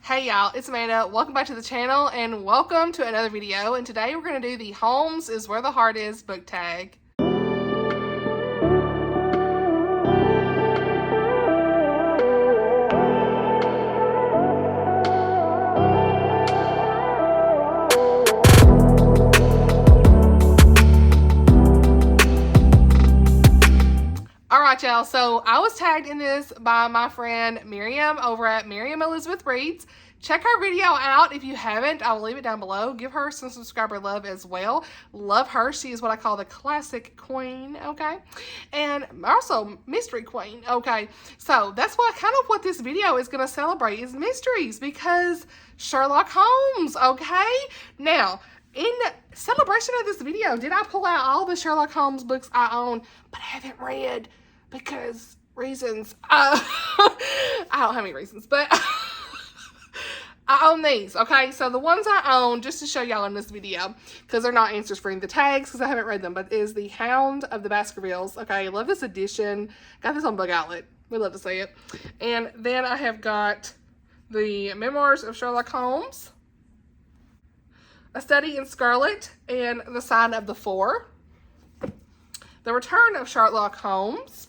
Hey y'all, it's Amanda. Welcome back to the channel and welcome to another video. And today we're going to do the Holmes is Where the Heart Is book tag. Alright y'all, so I was tagged in this by my friend Miriam over at Miriam Elizabeth Reads. Check her video out if you haven't. I will leave it down below. Give her some subscriber love as well. Love her. She is what I call the classic queen, okay? And also mystery queen, okay? So that's what this video is going to celebrate is mysteries because Sherlock Holmes, okay? Now, in celebration of this video, did I pull out all the Sherlock Holmes books I own but haven't read because reasons? I don't have any reasons, but I own these, okay? So the ones I own, just to show y'all in this video, because they're not answers for the tags because I haven't read them, but is the Hound of the Baskervilles. Okay, love this edition. Got this on Book Outlet. We love to see it. And then I have got the Memoirs of Sherlock Holmes, A Study in Scarlet, and The Sign of the Four. The Return of Sherlock Holmes.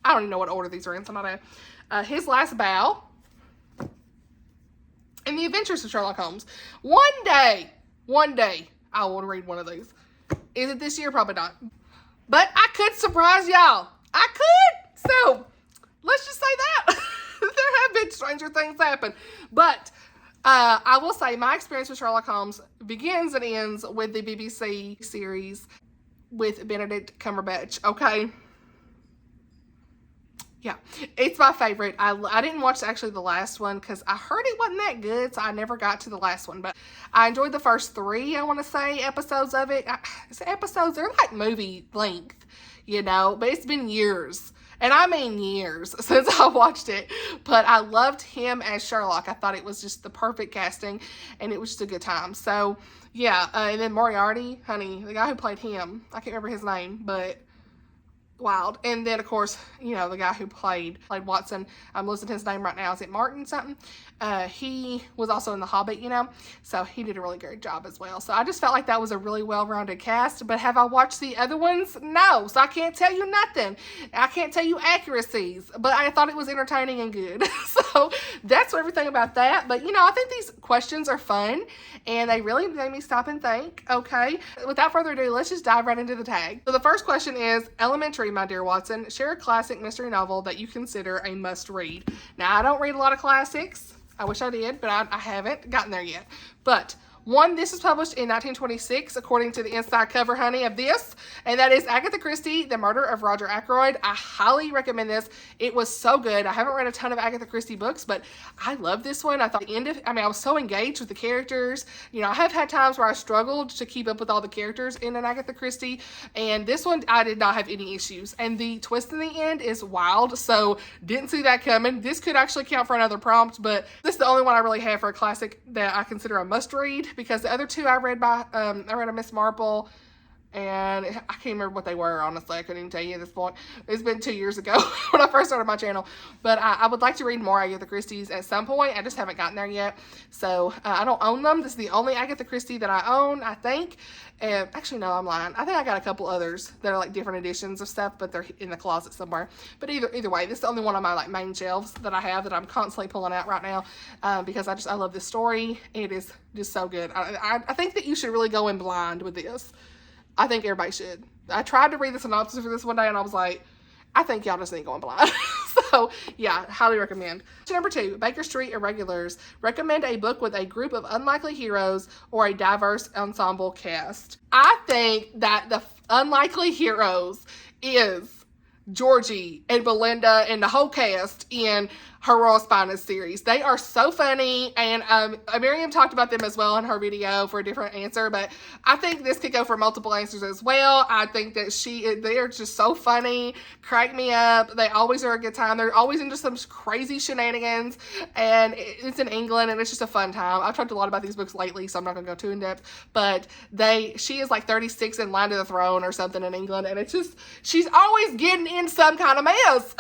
I don't even know what order these are in, so I'm not a, His Last Bow. And The Adventures of Sherlock Holmes. One day, I will read one of these. Is it this year? Probably not. But I could surprise y'all. I could. So, let's just say that. There have been stranger things happen. But I will say my experience with Sherlock Holmes begins and ends with the BBC series with Benedict Cumberbatch, okay? Yeah, it's my favorite. I didn't watch actually the last one because I heard it wasn't that good, so I never got to the last one. But I enjoyed the first three, I want to say, episodes of it. Episodes, they're like movie length, you know, but it's been years. And I mean years since I watched it. But I loved him as Sherlock. I thought it was just the perfect casting, and it was just a good time. So, yeah, and then Moriarty, honey, the guy who played him, I can't remember his name, but wild. And then, of course, you know, the guy who played Watson, I'm losing his name right now. Is it Martin something? He was also in The Hobbit, you know, so he did a really great job as well. So I just felt like that was a really well-rounded cast. But have I watched the other ones? No. So I can't tell you nothing. I can't tell you accuracies, but I thought it was entertaining and good. So that's everything about that. But, you know, I think these questions are fun and they really made me stop and think. Okay. Without further ado, let's just dive right into the tag. So the first question is, elementary, my dear Watson, share a classic mystery novel that you consider a must-read. Now, I don't read a lot of classics. I wish I did, but I haven't gotten there yet. But one, this is published in 1926, according to the inside cover, honey, of this, and that is Agatha Christie, The Murder of Roger Ackroyd. I highly recommend this. It was so good. I haven't read a ton of Agatha Christie books, but I love this one. I thought the end of, I was so engaged with the characters. You know, I have had times where I struggled to keep up with all the characters in an Agatha Christie, and this one, I did not have any issues. And the twist in the end is wild, so didn't see that coming. This could actually count for another prompt, but this is the only one I really have for a classic that I consider a must-read, because the other two I read by, I read a Miss Marple, and I can't remember what they were, honestly. I couldn't even tell you at this point. It's been 2 years ago when I first started my channel. But I would like to read more Agatha Christie's at some point. I just haven't gotten there yet. So I don't own them. This is the only Agatha Christie that I own, I think. And actually, no, I'm lying. I think I got a couple others that are like different editions of stuff, but they're in the closet somewhere. But either way, this is the only one on my like main shelves that I have that I'm constantly pulling out right now, because I love this story. It is just so good. I think that you should really go in blind with this. I think everybody should. I tried to read the synopsis for this one day and I was like, I think y'all just need going blind. So, yeah, highly recommend. Number 2, Baker Street Irregulars. Recommend a book with a group of unlikely heroes or a diverse ensemble cast. I think that the unlikely heroes is Georgie and Belinda and the whole cast in her Royal Spinus series. They are so funny, and Miriam talked about them as well in her video for a different answer, but I think this could go for multiple answers as well. I think that they're just so funny, crack me up. They always are a good time. They're always into some crazy shenanigans, and it's in England, and it's just a fun time. I've talked a lot about these books lately, so I'm not going to go too in depth, but she is like 36 in Line to the Throne or something in England, and it's just, she's always getting in some kind of mess.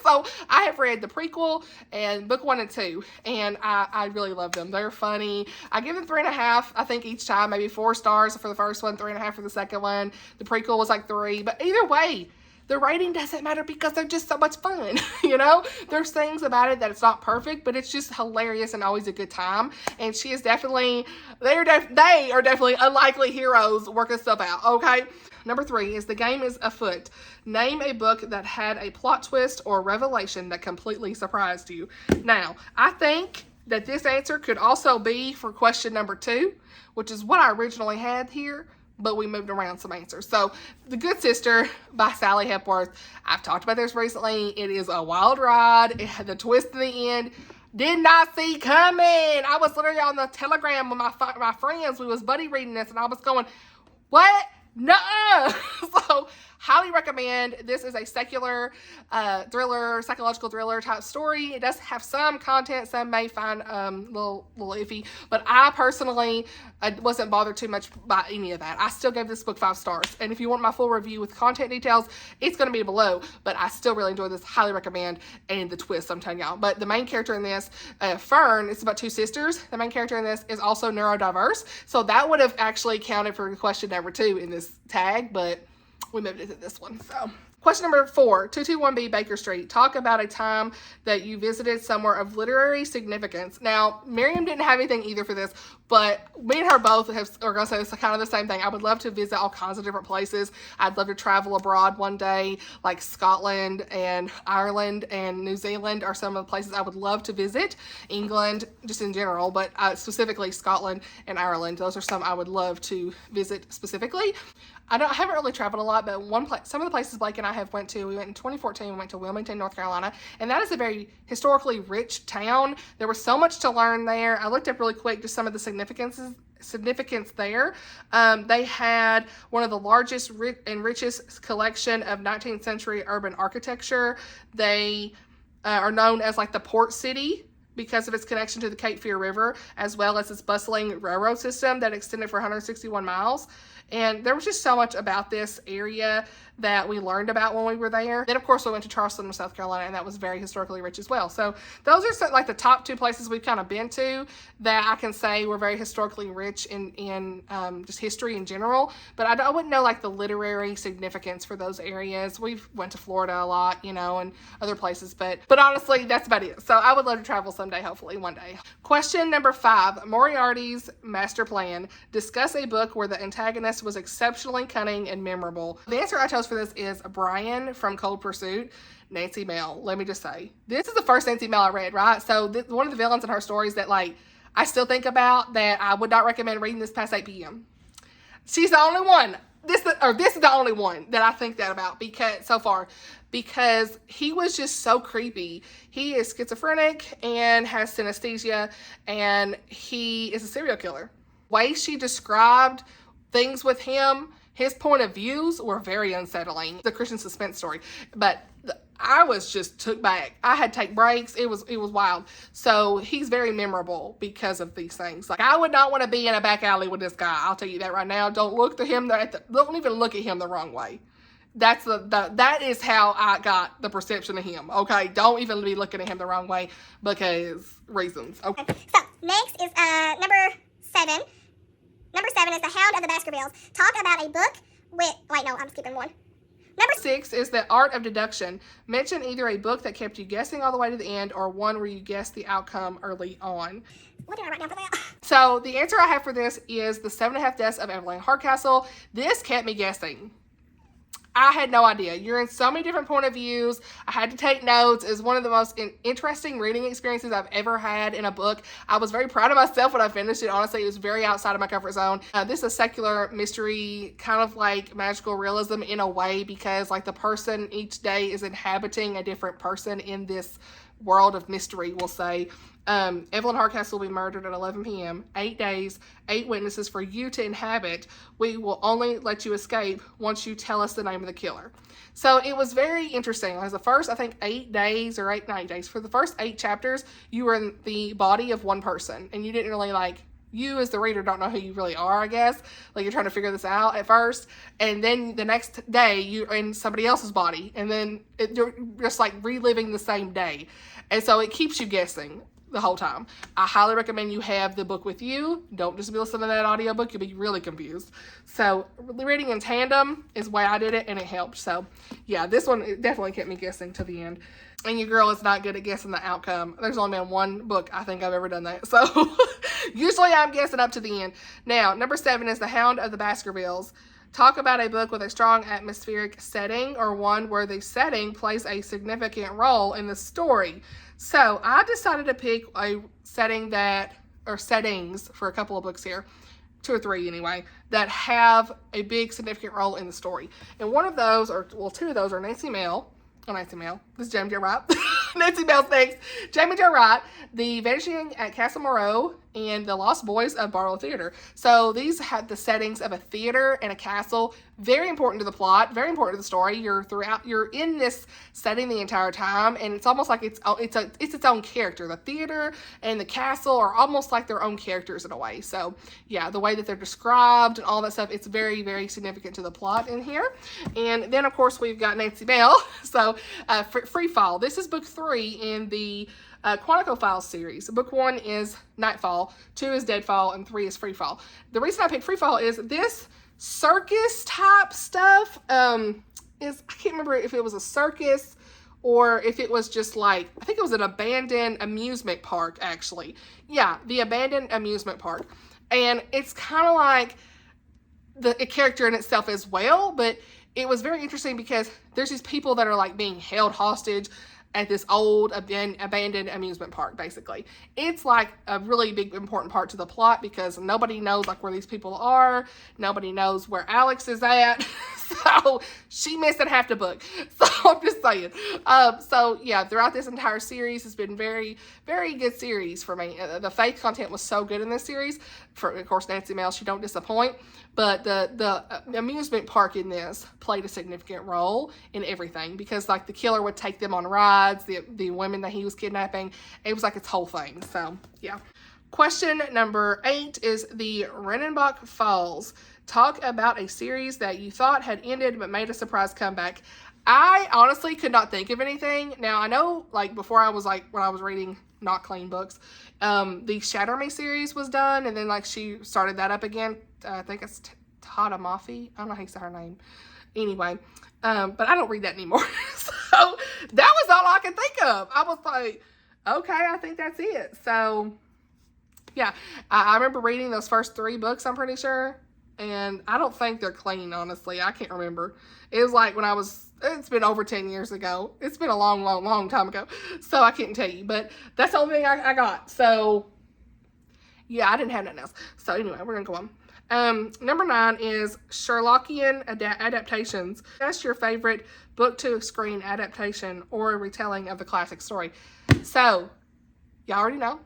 So I have read the prequel, and book 1 and 2, and I really love them. They're funny. I give them 3.5, I think, each time, maybe 4 stars for the first one, 3.5 for the second one. The prequel was like 3, but either way, the rating doesn't matter because they're just so much fun. You know, there's things about it that it's not perfect, but it's just hilarious and always a good time. And she is definitely, they are definitely unlikely heroes working stuff out, okay? Number 3 is The Game is Afoot. Name a book that had a plot twist or revelation that completely surprised you. Now, I think that this answer could also be for question number 2, which is what I originally had here, but we moved around some answers. So, The Good Sister by Sally Hepworth. I've talked about this recently. It is a wild ride. It had the twist in the end. Did not see coming. I was literally on the Telegram with my friends. We was buddy reading this, and I was going, what? No. So, highly recommend. This is a secular thriller, psychological thriller type story. It does have some content some may find a little iffy, but I personally wasn't bothered too much by any of that. I still gave this book 5 stars, and if you want my full review with content details, it's going to be below, but I still really enjoyed this. Highly recommend. And the twist, I'm telling y'all. But the main character in this, Fern, it's about 2 sisters. The main character in this is also neurodiverse, so that would have actually counted for question number 2 in this tag, but we moved it to this one. So, question number 4, 221B Baker Street. Talk about a time that you visited somewhere of literary significance. Now, Miriam didn't have anything either for this, but me and her both are going to say it's kind of the same thing. I would love to visit all kinds of different places. I'd love to travel abroad one day, like Scotland and Ireland and New Zealand are some of the places I would love to visit. England, just in general, but specifically Scotland and Ireland. Those are some I would love to visit specifically. I haven't really traveled a lot, but some of the places Blake and I have went to, we went in 2014, we went to Wilmington, North Carolina, and that is a very historically rich town. There was so much to learn there. I looked up really quick just some of the significance there. They had one of the largest and richest collection of 19th century urban architecture. They are known as like the port city because of its connection to the Cape Fear River, as well as its bustling railroad system that extended for 161 miles. And there was just so much about this area that we learned about when we were there. Then, of course, we went to Charleston, South Carolina, and that was very historically rich as well. So those are like the top 2 places we've kind of been to that I can say were very historically rich in just history in general. But I wouldn't know like the literary significance for those areas. We've went to Florida a lot, you know, and other places. But honestly, that's about it. So I would love to travel someday, hopefully one day. Question number 5, Moriarty's master plan. Discuss a book where the antagonist was exceptionally cunning and memorable. The answer I chose for this is Brian from Cold Pursuit. Nancy Mel. Let me just say, this is the first Nancy Mel I read, right? So one of the villains in her stories that like I still think about that I would not recommend reading this past 8 p.m. She's the only one. This is the only one that I think that about because he was just so creepy. He is schizophrenic and has synesthesia, and he is a serial killer. The way she described things with him, his point of views were very unsettling. The Christian suspense story, but I was just took back. I had to take breaks. It was wild. So he's very memorable because of these things. Like I would not want to be in a back alley with this guy. I'll tell you that right now. Don't look to him. Don't even look at him the wrong way. That is how I got the perception of him. Okay, don't even be looking at him the wrong way because reasons. Okay. So next is number 7. Number 7 is The Hound of the Baskervilles. Talk about a book with... Wait, no, I'm skipping one. Number 6 is The Art of Deduction. Mention either a book that kept you guessing all the way to the end or one where you guessed the outcome early on. What did I write down for that? So the answer I have for this is The 7.5 Deaths of Evelyn Hardcastle. This kept me guessing. I had no idea. You're in so many different point of views. I had to take notes. It was one of the most interesting reading experiences I've ever had in a book. I was very proud of myself when I finished it. Honestly, it was very outside of my comfort zone. This is a secular mystery, kind of like magical realism in a way, because like the person each day is inhabiting a different person in this world of mystery, we'll say. Evelyn Hardcastle will be murdered at 11 p.m. 8 days, 8 witnesses for you to inhabit. We will only let you escape once you tell us the name of the killer. So it was very interesting. As the first, I think 8 days or 8 days. For the first 8 chapters, you were in the body of one person, and you didn't really like. You as the reader don't know who you really are, I guess. Like you're trying to figure this out at first. And then the next day you're in somebody else's body. And then you're just like reliving the same day. And so it keeps you guessing the whole time. I highly recommend you have the book with you. Don't just be listening to that audiobook. You'll be really confused. So reading in tandem is the way I did it, and it helped. So yeah, this one definitely kept me guessing to the end. And your girl is not good at guessing the outcome. There's only been one book I think I've ever done that. So usually I'm guessing up to the end. Now, number 7 is The Hound of the Baskervilles. Talk about a book with a strong atmospheric setting, or one where the setting plays a significant role in the story. So I decided to pick a setting or settings for a couple of books here, 2 or 3 anyway, that have a big significant role in the story. And one of those, 2 of those are Nancy Mel. This is Jamie J. Wright. Nancy Mel's next. Jamie J. Wright, The Vanishing at Castle Moreau, and The Lost Boys of Barlow Theater. So these have the settings of a theater and a castle. Very important to the plot, very important to the story. You're in this setting the entire time, and it's almost like it's its own character. The theater and the castle are almost like their own characters in a way. So yeah, the way that they're described and all that stuff, it's very, very significant to the plot in here. And then of course we've got Nancy Mel. So Free Fall. This is book 3 in the Quantico Files series. Book 1 is Nightfall, 2 is Deadfall, and 3 is Free Fall. The reason I picked Free Fall is this circus type stuff I can't remember if it was a circus or if it was just like, I think it was an abandoned amusement park actually. Yeah, the abandoned amusement park. And it's kind of like a character in itself as well, but it was very interesting because there's these people that are like being held hostage at this old abandoned amusement park, basically. It's like a really big important part to the plot because nobody knows like where these people are. Nobody knows where Alex is at. So she missed half the book. So I'm just saying. So yeah, throughout this entire series, it's been very, very good series for me. The faith content was so good in this series. Of course, Nancy Mel, she don't disappoint. But the amusement park in this played a significant role in everything because like the killer would take them on rides, the women that he was kidnapping. It was like its whole thing. So yeah. Question number 8 is the Redenbach Falls. Talk about a series that you thought had ended but made a surprise comeback. I honestly could not think of anything. Now I know like before I was like when I was reading not clean books, the Shatter Me series was done and then like she started that up again. I think it's Tata Mafi. I don't know how you say her name. Anyway, but I don't read that anymore. So that was all I could think of. I was like, okay, I think that's it. So yeah, I remember reading those first 3 books, I'm pretty sure. And I don't think they're clean, honestly. I can't remember. It was like when it's been over 10 years ago. It's been a long, long, long time ago. So I can't tell you. But that's the only thing I got. So yeah, I didn't have nothing else. So anyway, we're going to go on. Number 9 is Sherlockian adaptations. That's your favorite book to screen adaptation or retelling of the classic story. So, y'all already know,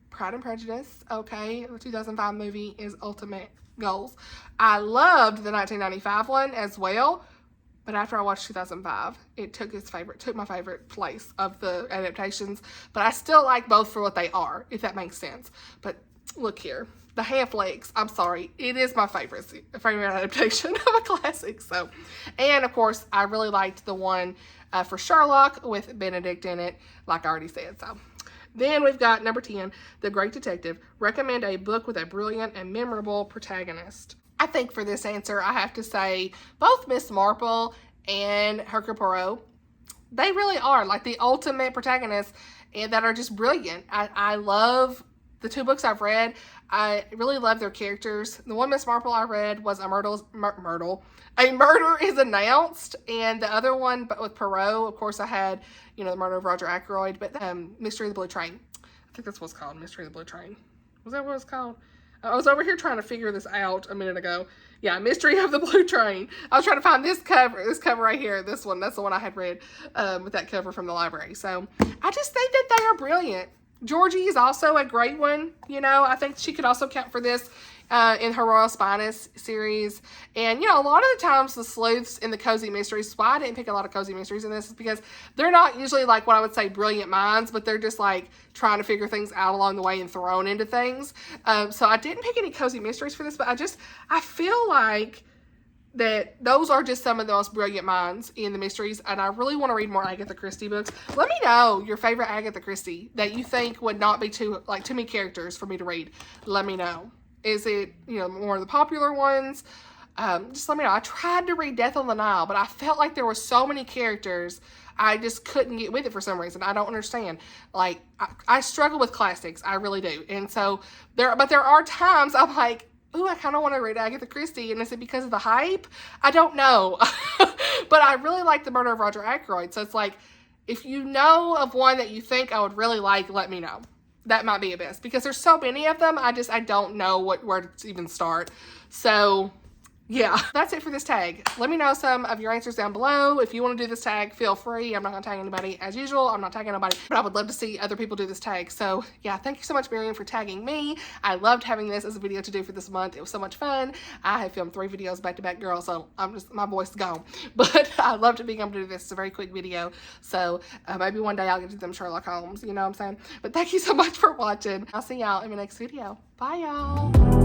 Pride and Prejudice, okay, the 2005 movie is ultimate goals. I loved the 1995 one as well, but after I watched 2005, it took my favorite place of the adaptations, but I still like both for what they are, if that makes sense. But look here. The Handflakes, I'm sorry, it is my favorite adaptation of a classic. So, and of course, I really liked the one for Sherlock with Benedict in it, like I already said. So, then we've got number 10, The Great Detective. Recommend a book with a brilliant and memorable protagonist. I think for this answer, I have to say both Miss Marple and Hercule Poirot. They really are like the ultimate protagonists and that are just brilliant. I love the 2 books I've read. I really love their characters. The one Miss Marple I read was A Murder is Announced, and the other one, but with Poirot, of course, I had, The Murder of Roger Ackroyd, but Mystery of the Blue Train. I think that's what it's called, Mystery of the Blue Train. Was that what it's called? I was over here trying to figure this out a minute ago. Yeah, Mystery of the Blue Train. I was trying to find this cover right here. This one, that's the one I had read with that cover from the library. So I just think that they are brilliant. Georgie is also a great one. I think she could also count for this in her Royal Spinus series. And, a lot of the times the sleuths in the cozy mysteries, why I didn't pick a lot of cozy mysteries in this is because they're not usually like what I would say brilliant minds, but they're just like trying to figure things out along the way and thrown into things. So I didn't pick any cozy mysteries for this, but I feel like that those are just some of the most brilliant minds in the mysteries, and I really want to read more Agatha Christie books. Let me know your favorite Agatha Christie that you think would not be too many characters for me to read. Let me know. Is it, you know, more of the popular ones? Just let me know. I tried to read Death on the Nile, but I felt like there were so many characters, I just couldn't get with it for some reason. I don't understand. Like, I struggle with classics. I really do. And so, there are times I'm like, ooh, I kind of want to read Agatha Christie. And is it because of the hype? I don't know. But I really like The Murder of Roger Ackroyd. So it's like, if you know of one that you think I would really like, let me know. That might be a best. Because there's so many of them, I don't know where to even start. So, yeah, that's it for this tag. Let me know some of your answers down below. If you want to do this tag, feel free. I'm not going to tag anybody as usual. I'm not tagging nobody, but I would love to see other people do this tag. So yeah, thank you so much, Miriam, for tagging me. I loved having this as a video to do for this month. It was so much fun. I have filmed 3 videos back to back, girl, so my voice is gone. But I loved being able to do this. It's a very quick video. So maybe one day I'll get to them Sherlock Holmes, you know what I'm saying? But thank you so much for watching. I'll see y'all in my next video. Bye, y'all.